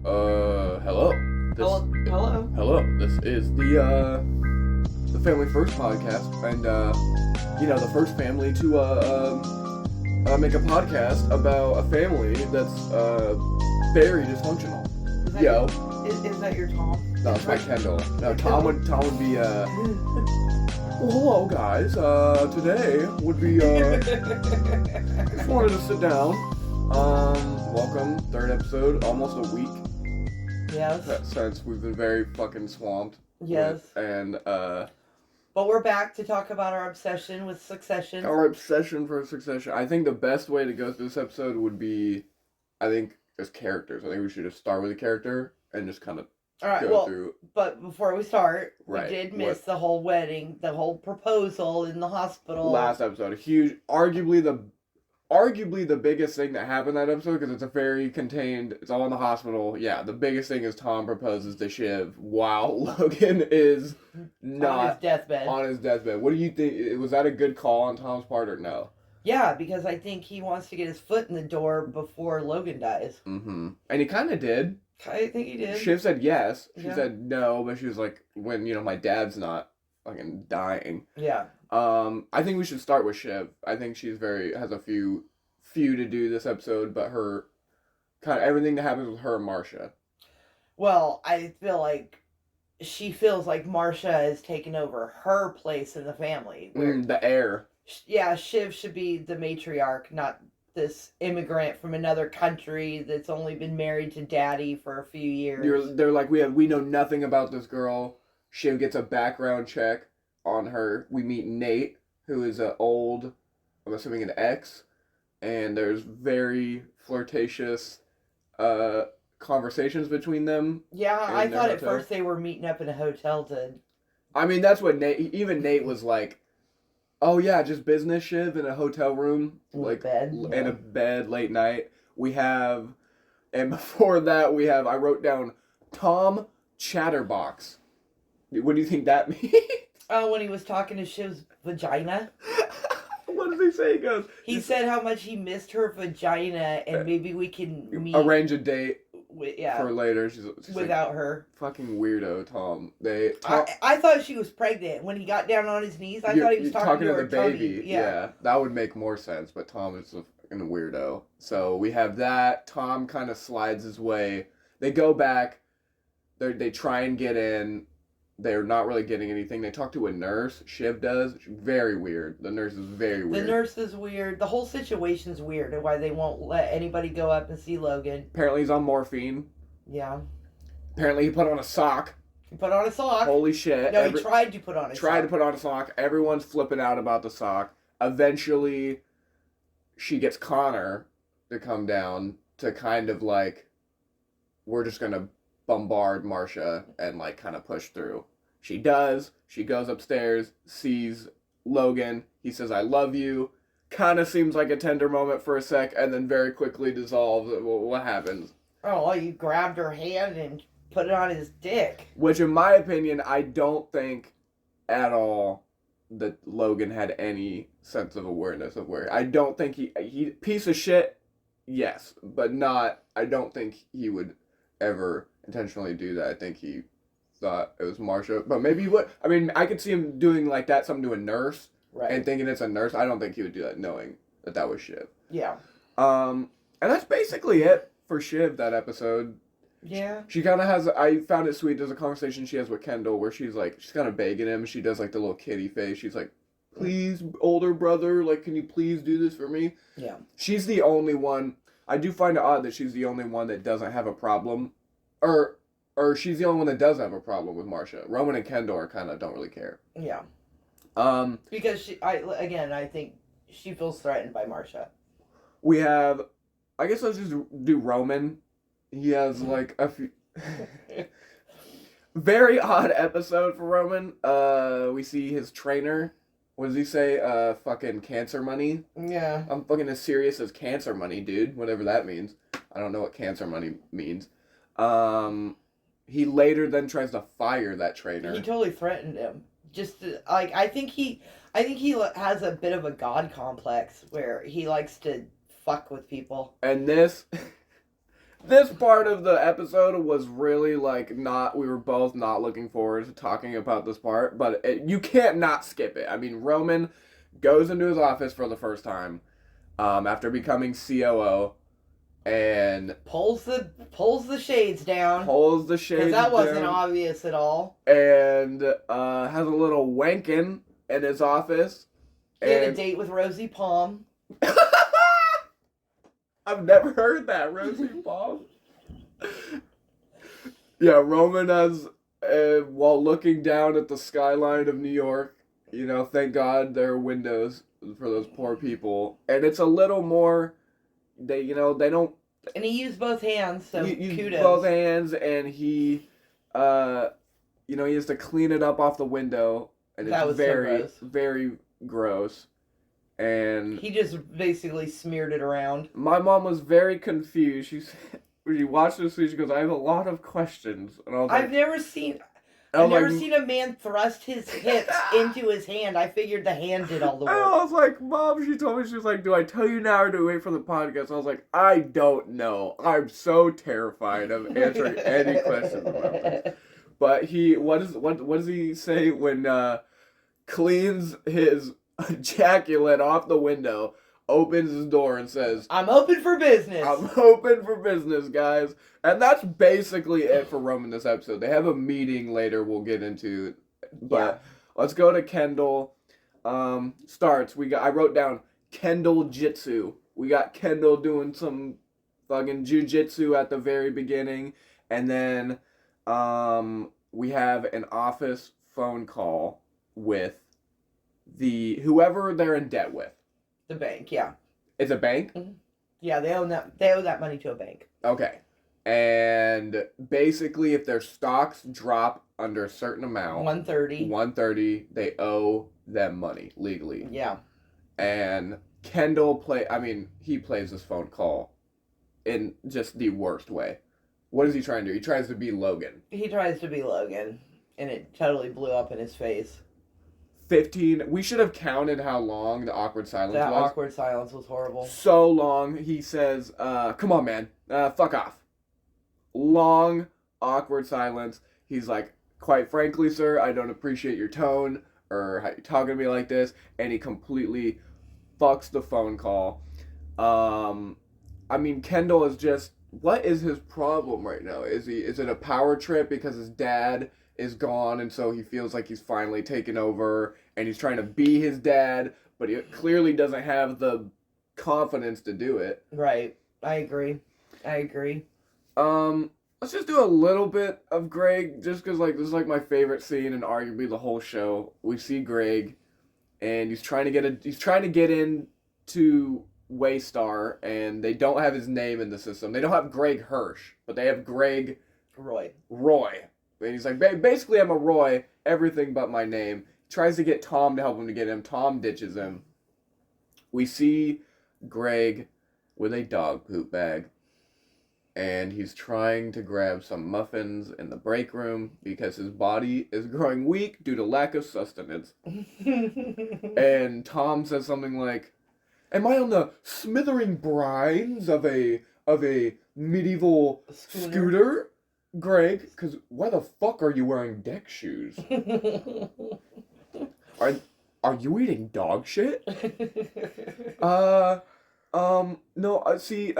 Hello. Hello. Hello. This is the Family First podcast, and the first family to make a podcast about a family that's very dysfunctional. Is that Yo, is that your Tom? no, it's my Kendall. No, Tom would be Well, hello guys. Today would be just wanted to sit down. Welcome, third episode, almost a week. Yes. Since we've been very fucking swamped. Yes. But we're back to talk about our obsession with Succession. Our obsession for Succession. I think the best way to go through this episode would be, as characters. I think we should just start with a character and just kind of go through. But before we start, right. We did miss the whole wedding, the whole proposal in the hospital. Last episode, arguably the biggest thing that happened that episode, because it's a very contained, it's all in the hospital. Yeah, the biggest thing is Tom proposes to Shiv while Logan is not on his deathbed. What do you think? Was that a good call on Tom's part or no? Yeah, because I think he wants to get his foot in the door before Logan dies. Mm-hmm. And he kind of did. I think he did. Shiv said yes. She said no, but she was like, when, my dad's not fucking dying. Yeah. I think we should start with Shiv. I think she's has a few to do this episode, but her kind of everything that happens with her and Marcia. Well, I feel like she feels like Marcia has taken over her place in the family. The heir. Yeah, Shiv should be the matriarch, not this immigrant from another country that's only been married to daddy for a few years. They're like, we know nothing about this girl. Shiv gets a background check on her. We meet Nate, who is I'm assuming an ex, and there's very flirtatious conversations between them. Yeah, I thought at first they were meeting up in a hotel I mean, that's what Nate was like, oh yeah, just business, Shiv, in a hotel room, in a bed late night. And before that I wrote down Tom Chatterbox. What do you think that means? Oh, when he was talking to Shiv's vagina. What does he say? He said how much he missed her vagina, and maybe we can arrange a date for later. She's without like, her. Fucking weirdo, Tom. I thought she was pregnant when he got down on his knees. I thought he was talking to her the baby. Tummy. Yeah, that would make more sense. But Tom is a fucking weirdo. So we have that. Tom kind of slides his way. They go back. They try and get in. They're not really getting anything. They talk to a nurse. Shiv does. Very weird. The nurse is very weird. The nurse is weird. The whole situation's weird, and why they won't let anybody go up and see Logan. Apparently he's on morphine. Yeah. Apparently he put on a sock. Holy shit. No, he tried to put on a sock. Tried to put on a sock. Everyone's flipping out about the sock. Eventually, she gets Connor to come down to kind of like, we're just going to bombard Marcia and like kind of push through. She does. She goes upstairs, sees Logan. He says, I love you. Kind of seems like a tender moment for a sec, and then very quickly dissolves. What happens? Oh, well, you grabbed her hand and put it on his dick. Which, in my opinion, I don't think at all that Logan had any sense of awareness of where. I don't think he piece of shit, yes, but not. I don't think he would ever intentionally do that. I think he thought it was Marcia, but maybe he would. I mean, I could see him doing like that, something to a nurse, right, and thinking it's a nurse. I don't think he would do that knowing that was Shiv. Yeah. And that's basically it for Shiv, that episode. Yeah. She kind of has, I found it sweet, there's a conversation she has with Kendall where she's kind of begging him. She does like the little kitty face. She's like, please, older brother, like, can you please do this for me? Yeah. She's the only one. I do find it odd that she's the only one that doesn't have a problem. Or she's the only one that does have a problem with Marcia. Roman and Kendall kind of don't really care. Yeah. Because I think she feels threatened by Marcia. We have, I guess let's just do Roman. He has like a few very odd episode for Roman. We see his trainer. What does he say? Fucking cancer money? Yeah. I'm fucking as serious as cancer money, dude. Whatever that means. I don't know what cancer money means. He later then tries to fire that trainer. He totally threatened him. I think he has a bit of a god complex where he likes to fuck with people. And this This part of the episode was really like not. We were both not looking forward to talking about this part, but you can't not skip it. I mean, Roman goes into his office for the first time after becoming COO, and pulls the shades down. Pulls the shades because that wasn't down, obvious at all. And has a little wankin' in his office. He had a date with Rosie Palm. I've never heard that, Rosie Palm. Yeah, Roman has, while looking down at the skyline of New York, you know, thank God there are windows for those poor people. And it's a little more, they don't. And he used both hands, so kudos. Both hands, and he has to clean it up off the window. And that was very, so gross. very gross. And he just basically smeared it around. My mom was very confused. She watched this, she goes, "I have a lot of questions." And I was like, I've never seen a man thrust his hips into his hand. I figured the hand did all the work. And I was like, Mom, she told me, she was like, "Do I tell you now or do I wait for the podcast?" I was like, I don't know. I'm so terrified of answering any questions about this. But what does he say when cleans his ejaculate off the window, opens his door and says, "I'm open for business. I'm open for business, guys." And that's basically it for Roman this episode. They have a meeting later we'll get into. But let's go to Kendall. Starts. I wrote down Kendall Jitsu. We got Kendall doing some fucking jujitsu at the very beginning. And then we have an office phone call with whoever they're in debt with. The bank, yeah. It's a bank? Mm-hmm. Yeah, they owe that money to a bank. Okay. And basically if their stocks drop under a certain amount, 130, they owe them money legally. Yeah. And Kendall he plays this phone call in just the worst way. What is he trying to do? He tries to be Logan. He tries to be Logan, and it totally blew up in his face. 15. We should have counted how long the awkward silence was. That awkward silence was horrible. So long. He says, "Come on, man. Fuck off." Long, awkward silence. He's like, "Quite frankly, sir, I don't appreciate your tone or how you're talking to me like this." And he completely fucks the phone call. Kendall is just, what is his problem right now? Is it a power trip because his dad is gone and so he feels like he's finally taken over and he's trying to be his dad, but he clearly doesn't have the confidence to do it. Right. I agree. Let's just do a little bit of Greg, just because this is my favorite scene and arguably the whole show. We see Greg, and he's trying to get into Waystar, and they don't have his name in the system. They don't have Greg Hirsch, but they have Greg Roy. And he's like, basically, I'm a Roy, everything but my name. He tries to get Tom to help him to get him. Tom ditches him. We see Greg with a dog poop bag, and he's trying to grab some muffins in the break room because his body is growing weak due to lack of sustenance. And Tom says something like, "Am I on the smithering brines of a medieval scooter, Greg? Because why the fuck are you wearing deck shoes? Are you eating dog shit?" No, see,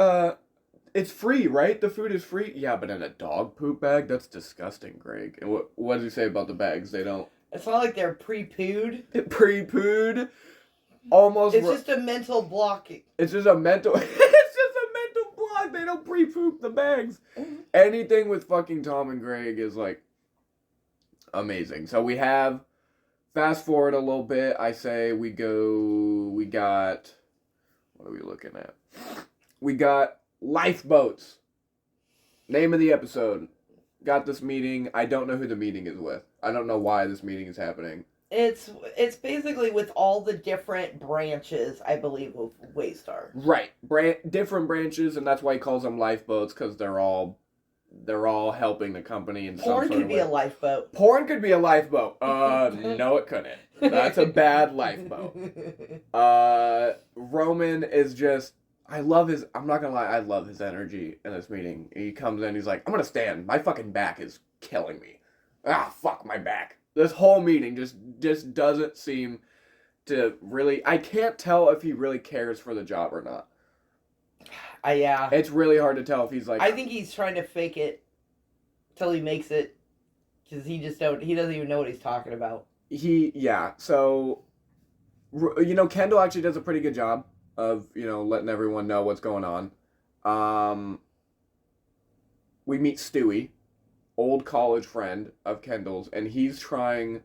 it's free, right? The food is free? Yeah, but in a dog poop bag? That's disgusting, Greg. And what does he say about the bags? They don't... It's not like they're pre-pooed. Pre-pooed? Almost... It's just a mental block. It's just a mental... It's just a mental block. They don't pre-poop the bags. Anything with fucking Tom and Greg is, amazing. So we have... Fast forward a little bit. I say we got... What are we looking at? We got Lifeboats. Name of the episode. Got this meeting. I don't know who the meeting is with. I don't know why this meeting is happening. It's basically with all the different branches, I believe, of Waystar. Right. Different branches, and that's why he calls them lifeboats, because they're all helping the company in some sort of way. Porn could be a lifeboat. Porn could be a lifeboat. No it couldn't. That's a bad lifeboat. Roman is just... I love his. I'm not gonna lie. I love his energy in this meeting. He comes in. He's like, "I'm gonna stand. My fucking back is killing me. Ah, fuck my back." This whole meeting just doesn't seem to really. I can't tell if he really cares for the job or not. Yeah. It's really hard to tell if he's like. I think he's trying to fake it till he makes it, because he doesn't even know what he's talking about. So, Kendall actually does a pretty good job of, letting everyone know what's going on. We meet Stewie, old college friend of Kendall's, and he's trying,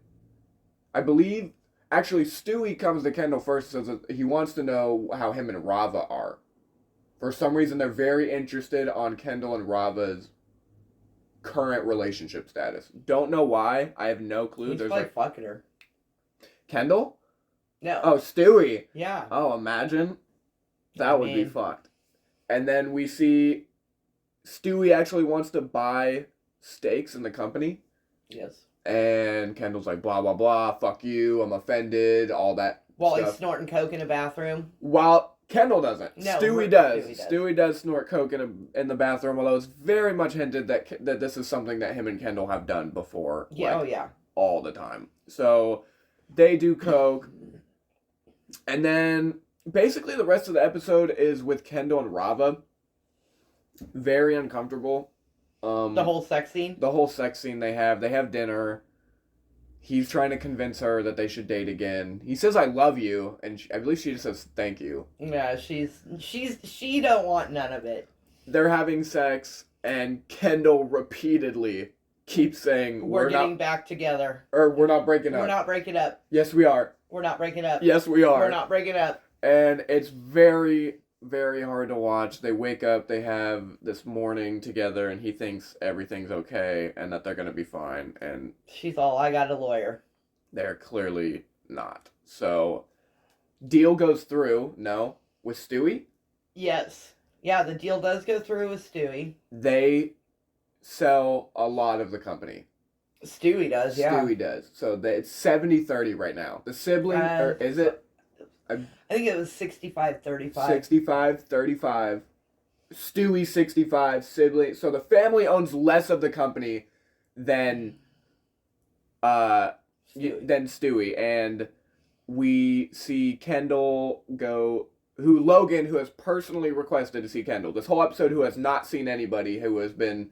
I believe, actually, Stewie comes to Kendall first, says that he wants to know how him and Rava are. For some reason, they're very interested on Kendall and Rava's current relationship status. Don't know why. I have no clue. He's probably fucking her. Kendall? No. Oh, Stewie. Yeah. Oh, imagine. That would be fucked. And then we see Stewie actually wants to buy stakes in the company. Yes. And Kendall's like, blah, blah, blah, fuck you, I'm offended, all that While stuff. he's snorting coke in a bathroom. While Kendall doesn't. No, Stewie does. Stewie does snort coke in the bathroom, although it's very much hinted that this is something that him and Kendall have done before. Yeah, yeah. All the time. So, they do coke. And then, basically the rest of the episode is with Kendall and Rava. Very uncomfortable. The whole sex scene? The whole sex scene they have dinner. He's trying to convince her that they should date again. He says, "I love you," and I believe she just says, "Thank you." Yeah, she don't want none of it. They're having sex, and Kendall repeatedly keeps saying, "We're getting back together," or "We're not breaking up." We're not breaking up. Yes, we are. We're not breaking up. Yes, we are. We're not breaking up. And it's very, very hard to watch. They wake up, they have this morning together, and he thinks everything's okay and that they're going to be fine. And she's all, "I got a lawyer." They're clearly not. So, deal goes through, no, with Stewie? Yes. Yeah, the deal does go through with Stewie. They sell a lot of the company. Stewie does, yeah. Stewie does. So it's 70-30 right now. The sibling, or is it? I think it was 65-35. 65-35. Stewie 65, sibling. So the family owns less of the company than Stewie. And we see Kendall go, Logan, who has personally requested to see Kendall. This whole episode, who has not seen anybody, who has been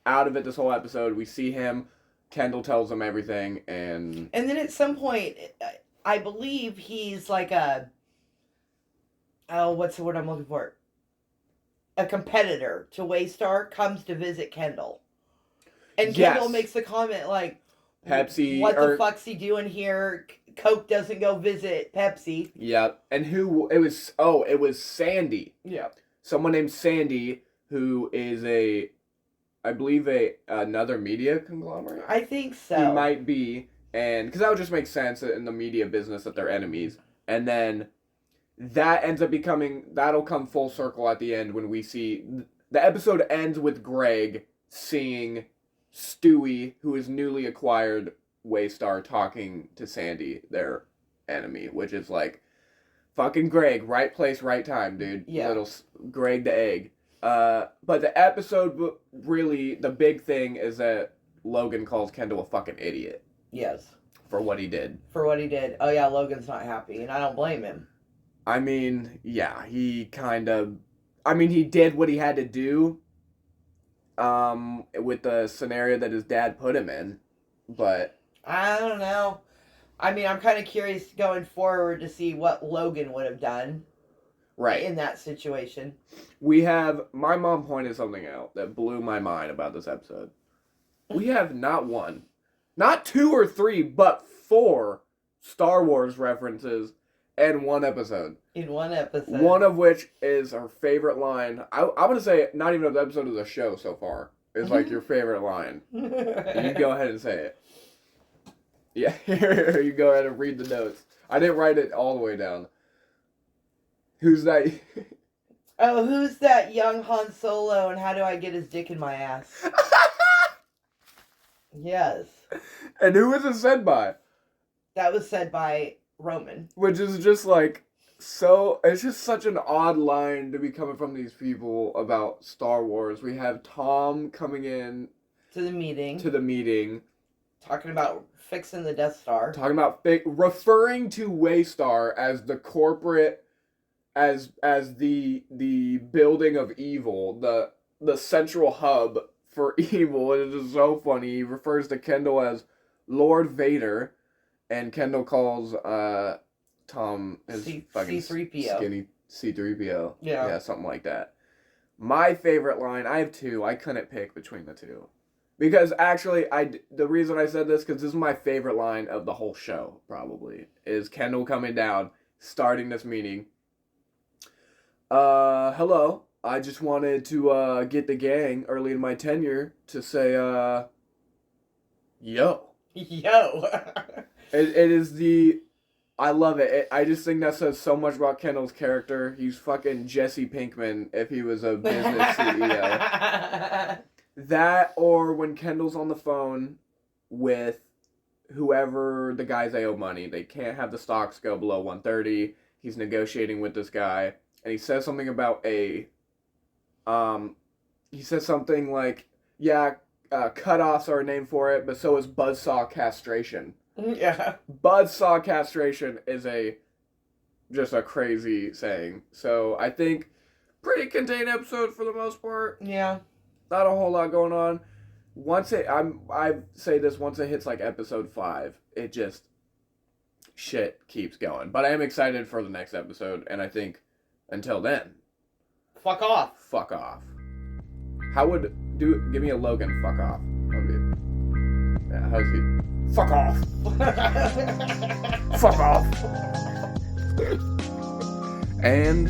out of it this whole episode. We see him. Kendall tells him everything, and then at some point, I believe he's like what's the word I'm looking for? A competitor to Waystar comes to visit Kendall. And Kendall makes the comment like, Pepsi. What the fuck's he doing here? Coke doesn't go visit Pepsi. Yep. And it was Sandy. Yeah. Someone named Sandy, who is I believe another media conglomerate. I think so. He might be, and because that would just make sense in the media business that they're enemies. And then that ends up that'll come full circle at the end when we see the episode ends with Greg seeing Stewie, who is newly acquired Waystar, talking to Sandy, their enemy, which is like fucking Greg, right place, right time, dude. Yeah. Little Greg the egg. But the episode, really, the big thing is that Logan calls Kendall a fucking idiot. Yes. For what he did. Oh, yeah, Logan's not happy, and I don't blame him. I mean, yeah, he did what he had to do, with the scenario that his dad put him in, but... I don't know. I mean, I'm kind of curious going forward to see what Logan would have done. Right. In that situation. My mom pointed something out that blew my mind about this episode. We have not one, not two or three, but 4 Star Wars references in one episode. In one episode. One of which is her favorite line. I'm going to say not even of the episode, of the show so far. Is like your favorite line. You go ahead and say it. Yeah, here you go ahead and read the notes. I didn't write it all the way down. Who's that? Oh, who's that young Han Solo, and how do I get his dick in my ass? Yes. And who was it said by? That was said by Roman. Which is just like, it's just such an odd line to be coming from these people about Star Wars. We have Tom coming in to the meeting, talking about fixing the Death Star, talking about referring to Waystar as the corporate, as the building of evil, the central hub for evil. It is so funny. He refers to Kendall as Lord Vader, and Kendall calls Tom his fucking C-3PO. Skinny C-3PO. Yeah, something like that. My favorite line, I have two. I couldn't pick between the two. Because actually, the reason I said this, because this is my favorite line of the whole show, probably, is Kendall coming down, starting this meeting. Hello. I just wanted to get the gang early in my tenure to say, yo. Yo. It is I love it. I just think that says so much about Kendall's character. He's fucking Jesse Pinkman if he was a business CEO. That, or when Kendall's on the phone with whoever the guys they owe money. They can't have the stocks go below 130. He's negotiating with this guy. And he says something about he says something like, yeah, cutoffs are a name for it, but so is buzzsaw castration. Yeah. Buzzsaw castration is just a crazy saying. So I think pretty contained episode for the most part. Yeah. Not a whole lot going on. I say this, once it hits like episode 5, it just shit keeps going. But I am excited for the next episode, and I think until then, fuck off. Fuck off. Give me a Logan fuck off. Okay. Yeah, how's he? Fuck off. Fuck off. And